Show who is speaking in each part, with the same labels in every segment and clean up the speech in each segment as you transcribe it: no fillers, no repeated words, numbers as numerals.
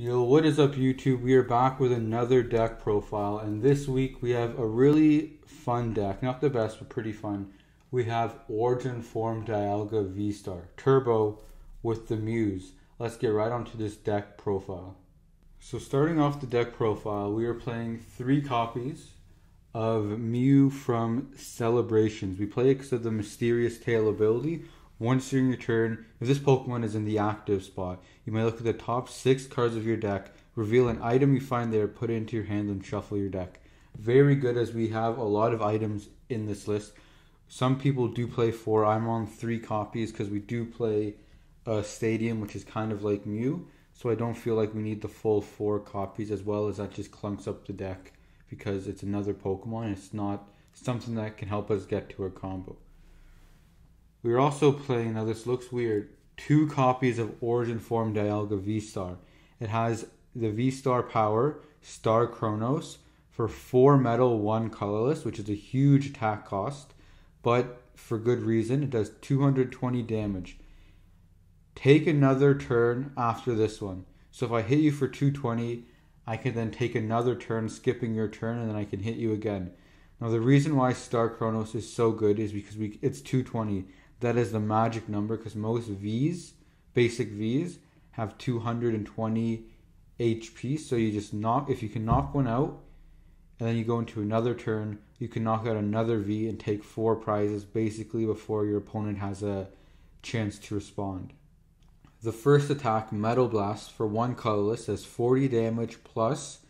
Speaker 1: Yo, what is up YouTube? We are back with another deck profile, and this week we have a really fun deck. Not the best, but pretty fun. We have Origin Form Dialga VSTAR Turbo with the Muse. Let's get right onto this deck profile. So starting off the deck profile, we are playing 3 copies of Mew from Celebrations. We play it because of the Mysterious Tail ability. Once during your turn, if this Pokemon is in the active spot, you may look at the top 6 cards of your deck, reveal an item you find there, put it into your hand, and shuffle your deck. Very good, as we have a lot of items in this list. Some people do play 4. I'm on 3 copies because we do play Stadium, which is kind of like Mew. So I don't feel like we need the full 4 copies, as well as that just clunks up the deck because it's another Pokemon. It's not something that can help us get to our combo. We're also playing, now this looks weird, 2 copies of Origin Form Dialga VSTAR. It has the VSTAR power, Star Chronos, for 4 metal, 1 colorless, which is a huge attack cost, but for good reason. It does 220 damage. Take another turn after this one. So if I hit you for 220, I can then take another turn, skipping your turn, and then I can hit you again. Now the reason why Star Chronos is so good is because it's 220. That is the magic number, because most Vs, basic Vs, have 220 HP. So you just if you can knock one out, and then you go into another turn, you can knock out another V and take 4 prizes, basically before your opponent has a chance to respond. The first attack, Metal Blast, for 1 colorless, does 40 damage plus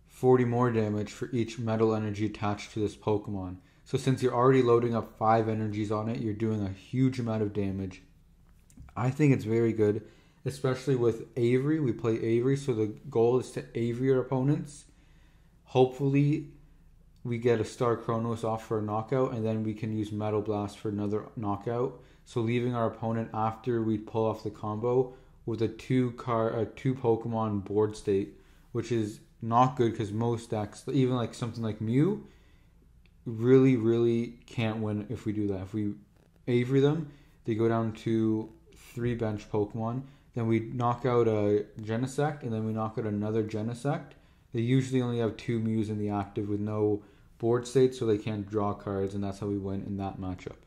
Speaker 1: 40 more damage for each metal energy attached to this Pokemon. So since you're already loading up 5 energies on it, you're doing a huge amount of damage. I think it's very good, especially with Avery. We play Avery, so the goal is to Avery our opponents. Hopefully, we get a Star Chronos off for a knockout, and then we can use Metal Blast for another knockout. So leaving our opponent, after we pull off the combo, with a 2 Pokemon board state, which is not good because most decks, even like something like Mew, really can't win if we do that. If we Avery them, they go down to 3 bench Pokemon. Then we knock out a Genesect, and then we knock out another Genesect. They usually only have 2 Mews in the active with no board state, so they can't draw cards, and that's how we win in that matchup.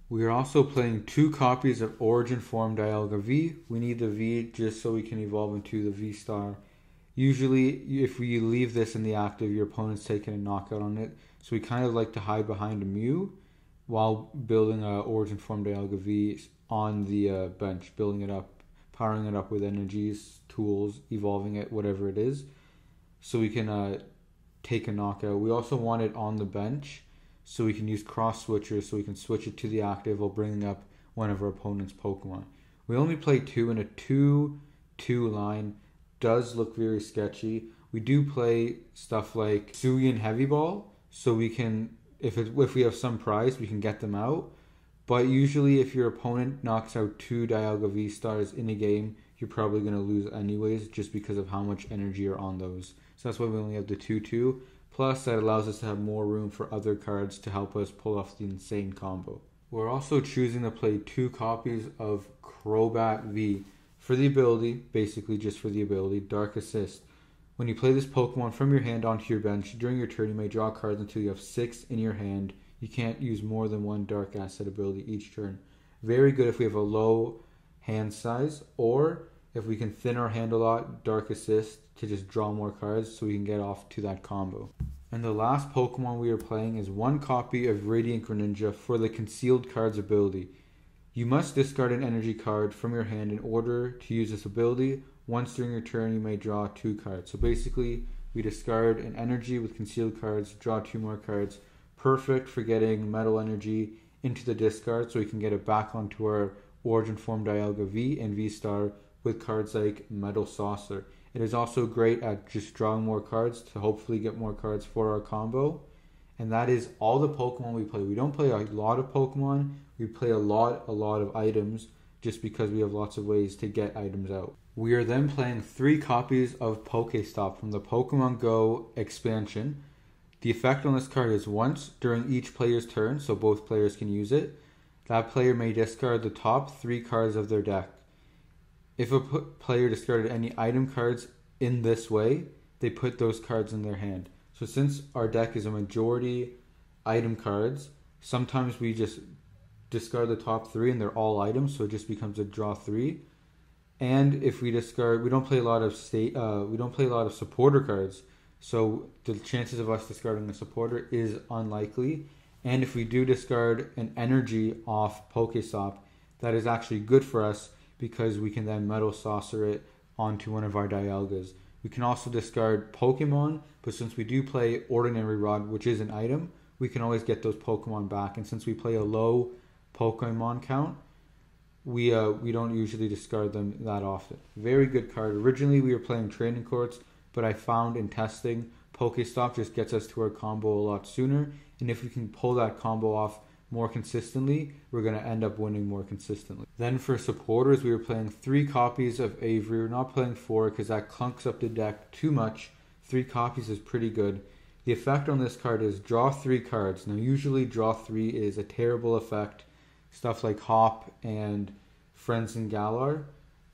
Speaker 1: We are also playing 2 copies of Origin Form Dialga V. We need the V just so we can evolve into the V-Star. Usually, if we leave this in the active, your opponent's taking a knockout on it. So we kind of like to hide behind a Mew while building a Origin Form Dialga V on the bench, building it up, powering it up with energies, tools, evolving it, whatever it is, so we can take a knockout. We also want it on the bench so we can use cross switchers, so we can switch it to the active while bringing up one of our opponent's Pokemon. We only play 2, and a 2-2 line does look very sketchy. We do play stuff like Sugi and Heavy Ball, so we can, if we have some prize, we can get them out. But usually if your opponent knocks out 2 Dialga V-Stars in a game, you're probably going to lose anyways, just because of how much energy are on those. So that's why we only have the 2-2. Plus that allows us to have more room for other cards to help us pull off the insane combo. We're also choosing to play 2 copies of Crobat V for the ability, basically just for the ability, Dark Assist. When you play this Pokemon from your hand onto your bench, during your turn you may draw cards until you have 6 in your hand. You can't use more than 1 Dark Asset ability each turn. Very good if we have a low hand size, or if we can thin our hand a lot, Dark Assist to just draw more cards so we can get off to that combo. And the last Pokemon we are playing is 1 copy of Radiant Greninja for the Concealed Cards ability. You must discard an energy card from your hand in order to use this ability. Once during your turn, you may draw 2 cards. So basically, we discard an energy with concealed cards, draw 2 more cards. Perfect for getting metal energy into the discard so we can get it back onto our Origin Form Dialga V and V-Star with cards like Metal Saucer. It is also great at just drawing more cards to hopefully get more cards for our combo. And that is all the Pokemon we play. We don't play a lot of Pokemon. We play a lot of items, just because we have lots of ways to get items out. We are then playing 3 copies of Pokestop from the Pokemon Go expansion. The effect on this card is once during each player's turn, so both players can use it. That player may discard the top 3 cards of their deck. If a player discarded any item cards in this way, they put those cards in their hand. So since our deck is a majority item cards, sometimes we just discard the top three and they're all items, so it just becomes a draw three. And if we discard, we don't play a lot of supporter cards, so the chances of us discarding a supporter is unlikely. And if we do discard an energy off Pokestop, that is actually good for us because we can then Metal Saucer it onto one of our Dialgas. We can also discard Pokemon, but since we do play Ordinary Rod, which is an item, we can always get those Pokemon back. And since we play a low Pokemon count, we don't usually discard them that often. Very good card. Originally we were playing Training Courts, but I found in testing, Pokestop just gets us to our combo a lot sooner. And if we can pull that combo off more consistently, we're going to end up winning more consistently. Then for supporters, we were playing 3 copies of Avery. We're not playing 4 because that clunks up the deck too much. 3 copies is pretty good. The effect on this card is draw 3 cards. Now usually draw 3 is a terrible effect. Stuff like Hop and Friends and Galar,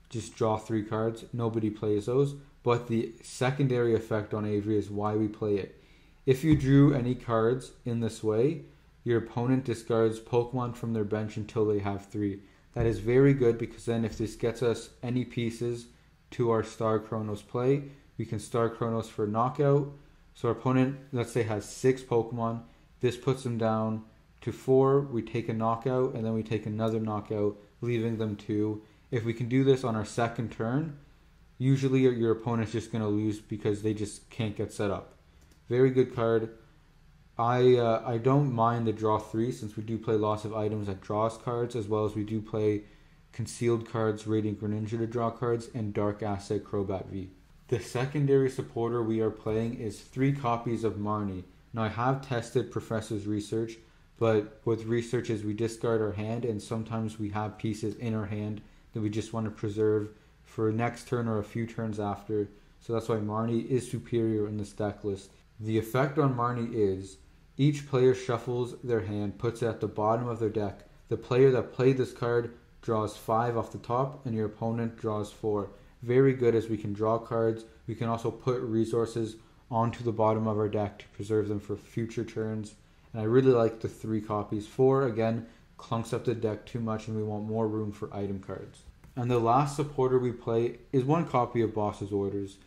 Speaker 1: just draw 3 cards. Nobody plays those. But the secondary effect on Avery is why we play it. If you drew any cards in this way, your opponent discards Pokemon from their bench until they have 3. That is very good because then if this gets us any pieces to our Star Chronos play, we can Star Chronos for knockout. So our opponent, let's say, has 6 Pokemon. This puts them down to 4. We take a knockout and then we take another knockout, leaving them 2. If we can do this on our second turn, usually your opponent's just going to lose because they just can't get set up. Very good card. I don't mind the draw 3 since we do play lots of items that draws cards, as well as we do play concealed cards, Radiant Greninja to draw cards, and Dark Asset Crobat V. The secondary supporter we are playing is 3 copies of Marnie. Now I have tested Professor's research, but with research is we discard our hand and sometimes we have pieces in our hand that we just want to preserve for next turn or a few turns after. So that's why Marnie is superior in this deck list. The effect on Marnie is each player shuffles their hand, puts it at the bottom of their deck. The player that played this card draws 5 off the top and your opponent draws 4. Very good as we can draw cards. We can also put resources onto the bottom of our deck to preserve them for future turns. And I really like the 3 copies. 4, again, clunks up the deck too much and we want more room for item cards. And the last supporter we play is 1 copy of Boss's Orders.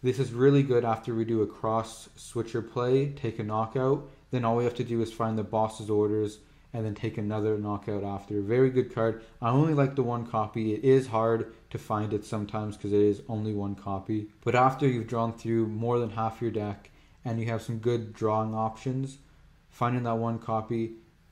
Speaker 1: This is really good after we do a cross switcher play, take a knockout. Then all we have to do is find the Boss's Orders and then take another knockout after. Very good card. I only like the 1 copy. It is hard to find it sometimes because it is only 1 copy. But after you've drawn through more than half your deck and you have some good drawing options, finding that 1 copy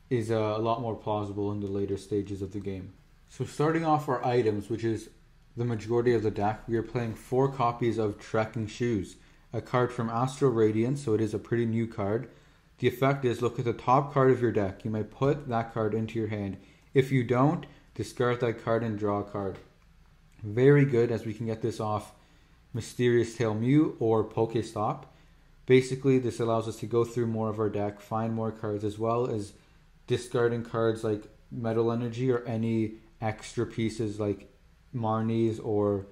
Speaker 1: is a lot more plausible in the later stages of the game. So starting off our items, which is the majority of the deck, we are playing 4 copies of Trekking Shoes, a card from Astral Radiance, so it is a pretty new card. The effect is, look at the top card of your deck. You may put that card into your hand. If you don't, discard that card and draw a card. Very good as we can get this off Mysterious Tail Mew or Pokestop. Basically, this allows us to go through more of our deck, find more cards, as well as discarding cards like Metal Energy or any extra pieces like Marnies or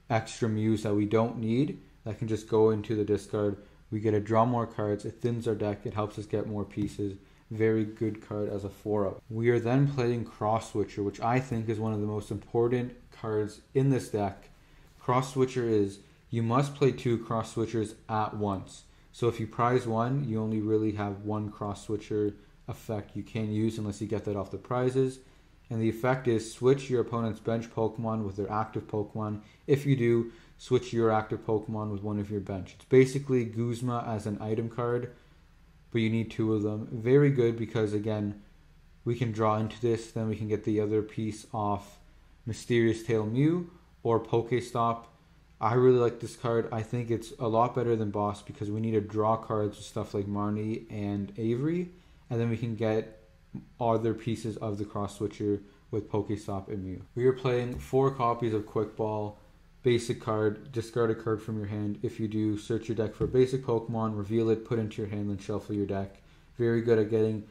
Speaker 1: extra Mews that we don't need that can just go into the discard. We get to draw more cards, it thins our deck, it helps us get more pieces. Very good card as a 4-up. We are then playing Cross Switcher, which I think is one of the most important cards in this deck. Cross Switcher is, you must play 2 Cross Switchers at once. So if you prize 1, you only really have 1 Cross Switcher effect you can use unless you get that off the prizes. And the effect is switch your opponent's bench Pokemon with their active Pokemon. If you do, switch your active Pokemon with one of your bench. It's basically Guzma as an item card, but you need 2 of them. Very good because, again, we can draw into this, then we can get the other piece off Mysterious Tail Mew or Pokestop. I really like this card. I think it's a lot better than Boss because we need to draw cards with stuff like Marnie and Avery, and then we can get other pieces of the Cross Switcher with Pokestop and Mew. We are playing 4 copies of Quick Ball. Basic card, discard a card from your hand. If you do, search your deck for a basic Pokemon, reveal it, put it into your hand, then shuffle your deck. Very good at getting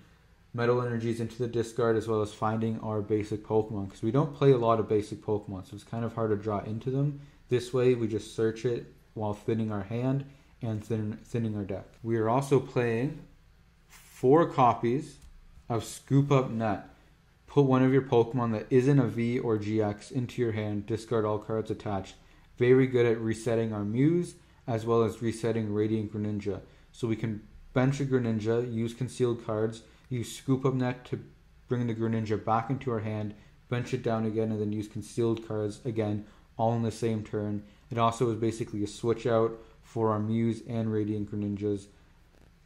Speaker 1: Metal Energies into the discard as well as finding our basic Pokemon because we don't play a lot of basic Pokemon, so it's kind of hard to draw into them. This way we just search it while thinning our hand and thinning our deck. We are also playing 4 copies of Scoop Up Net. Put one of your Pokemon that isn't a V or GX into your hand, discard all cards attached. Very good at resetting our Mews, as well as resetting Radiant Greninja. So we can bench a Greninja, use concealed cards, use Scoop Up Net to bring the Greninja back into our hand, bench it down again, and then use concealed cards again, all in the same turn. It also is basically a switch out for our Mews and Radiant Greninjas.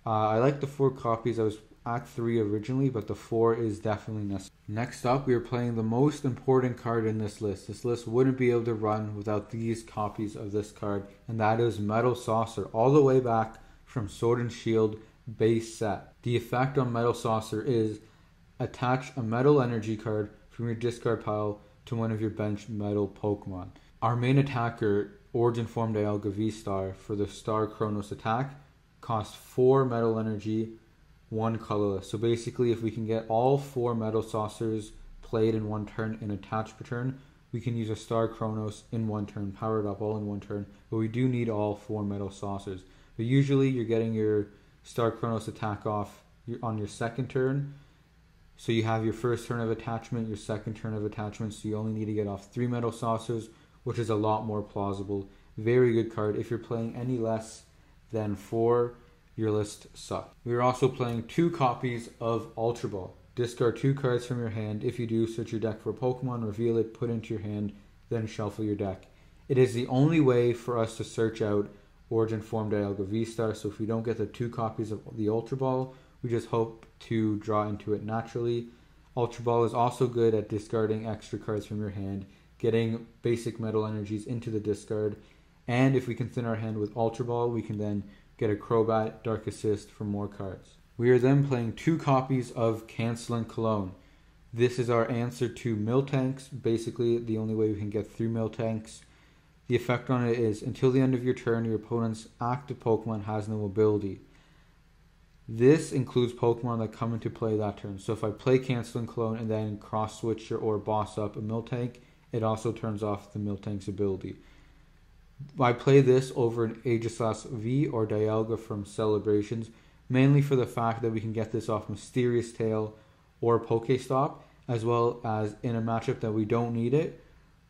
Speaker 1: I like the 4 copies. I was at 3 originally, but the 4 is definitely necessary. Next up, we are playing the most important card in this list. This list wouldn't be able to run without these copies of this card, and that is Metal Saucer, all the way back from Sword and Shield base set. The effect on Metal Saucer is attach a metal energy card from your discard pile to one of your bench metal Pokemon. Our main attacker, Origin Form Dialga VSTAR, for the Star Chronos attack, costs 4 metal energy, 1 colorless. So basically, if we can get all 4 Metal Saucers played in one turn and attached per turn, we can use a Star Chronos in one turn, powered up all in one turn. But we do need all 4 Metal Saucers. But usually you're getting your Star Chronos attack off on your second turn. So you have your first turn of attachment, your second turn of attachment. So you only need to get off 3 Metal Saucers, which is a lot more plausible. Very good card. If you're playing any less than 4, your list sucks. We are also playing 2 copies of Ultra Ball. Discard 2 cards from your hand. If you do, search your deck for a Pokemon, reveal it, put it into your hand, then shuffle your deck. It is the only way for us to search out Origin Form Dialga VSTAR, so if we don't get the 2 copies of the Ultra Ball, we just hope to draw into it naturally. Ultra Ball is also good at discarding extra cards from your hand, getting basic metal energies into the discard, and if we can thin our hand with Ultra Ball, we can then get a Crobat, Dark Assist for more cards. We are then playing 2 copies of Canceling Cologne. This is our answer to Miltanks, basically the only way we can get through Miltanks. The effect on it is, until the end of your turn, your opponent's active Pokemon has no ability. This includes Pokemon that come into play that turn. So if I play Canceling Cologne and then cross switch or boss up a Miltank, it also turns off the Miltank's ability. I play this over an Aegislash V or Dialga from Celebrations, mainly for the fact that we can get this off Mysterious Tail or Pokestop, as well as in a matchup that we don't need it.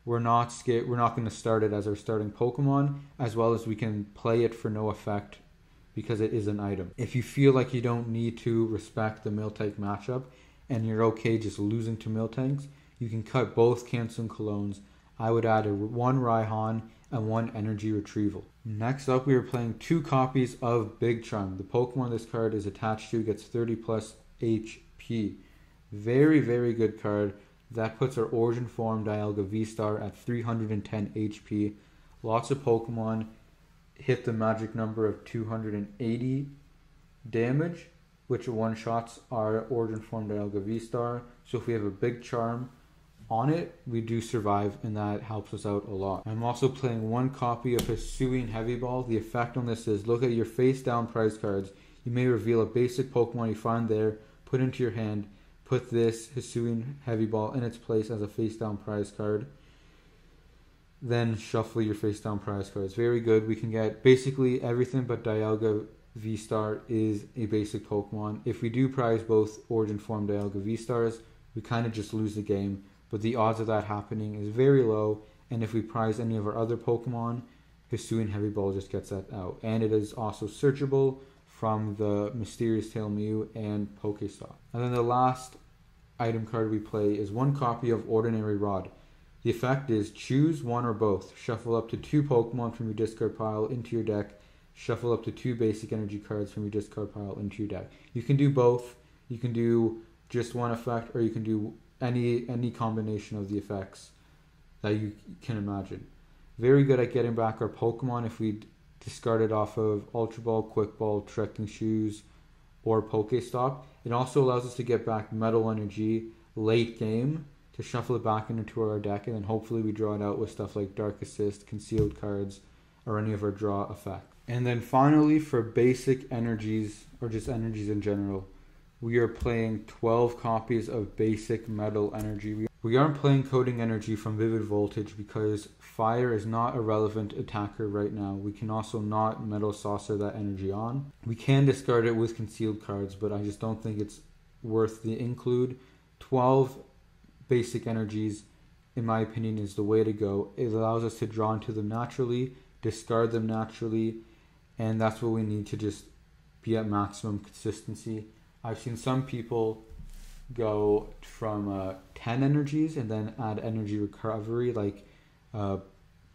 Speaker 1: We're not going to start it as our starting Pokemon, as well as we can play it for no effect because it is an item. If you feel like you don't need to respect the Miltank matchup and you're okay just losing to Miltanks, you can cut both Canceling Colognes. I would add 1 Raihan and 1 Energy Retrieval. Next up, we are playing 2 copies of Big Charm. The Pokemon this card is attached to gets 30 plus HP. Very, very good card. That puts our Origin Form Dialga VSTAR at 310 HP. Lots of Pokemon hit the magic number of 280 damage, which one-shots our Origin Form Dialga VSTAR. So if we have a Big Charm on it, we do survive, and that helps us out a lot. I'm also playing 1 copy of Hisuian Heavy Ball. The effect on this is, look at your face-down prize cards. You may reveal a basic Pokemon you find there, put into your hand, put this Hisuian Heavy Ball in its place as a face-down prize card. Then shuffle your face-down prize cards. Very good. We can get basically everything but Dialga VSTAR is a basic Pokemon. If we do prize both Origin Form Dialga VSTARs, we kind of just lose the game. But the odds of that happening is very low. And if we prize any of our other Pokemon, Hisuian Heavy Ball just gets that out. And it is also searchable from the Mysterious Tail Mew and Pokestop. And then the last item card we play is 1 copy of Ordinary Rod. The effect is choose 1 or both. Shuffle up to 2 Pokemon from your discard pile into your deck. Shuffle up to 2 basic energy cards from your discard pile into your deck. You can do both. You can do just 1 effect, or you can do any combination of the effects that you can imagine. Very good at getting back our Pokemon if we discard it off of Ultra Ball, Quick Ball, Trekking Shoes, or Pokestop. It also allows us to get back Metal Energy late game to shuffle it back into our deck, and then hopefully we draw it out with stuff like Dark Assist, Concealed Cards, or any of our draw effects. And then finally, for basic energies, or just energies in general, we are playing 12 copies of basic Metal Energy. We aren't playing Coding Energy from Vivid Voltage because Fire is not a relevant attacker right now. We can also not Metal Saucer that energy on. We can discard it with concealed cards, but I just don't think it's worth the include. 12 basic energies, in my opinion, is the way to go. It allows us to draw into them naturally, discard them naturally, and that's what we need to just be at maximum consistency. I've seen some people go from 10 energies and then add energy recovery, like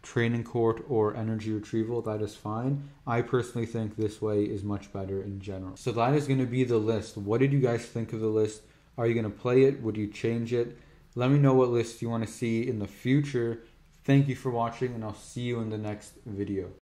Speaker 1: training court or energy retrieval. That is fine. I personally think this way is much better in general. So that is going to be the list. What did you guys think of the list? Are you going to play it? Would you change it? Let me know what list you want to see in the future. Thank you for watching, and I'll see you in the next video.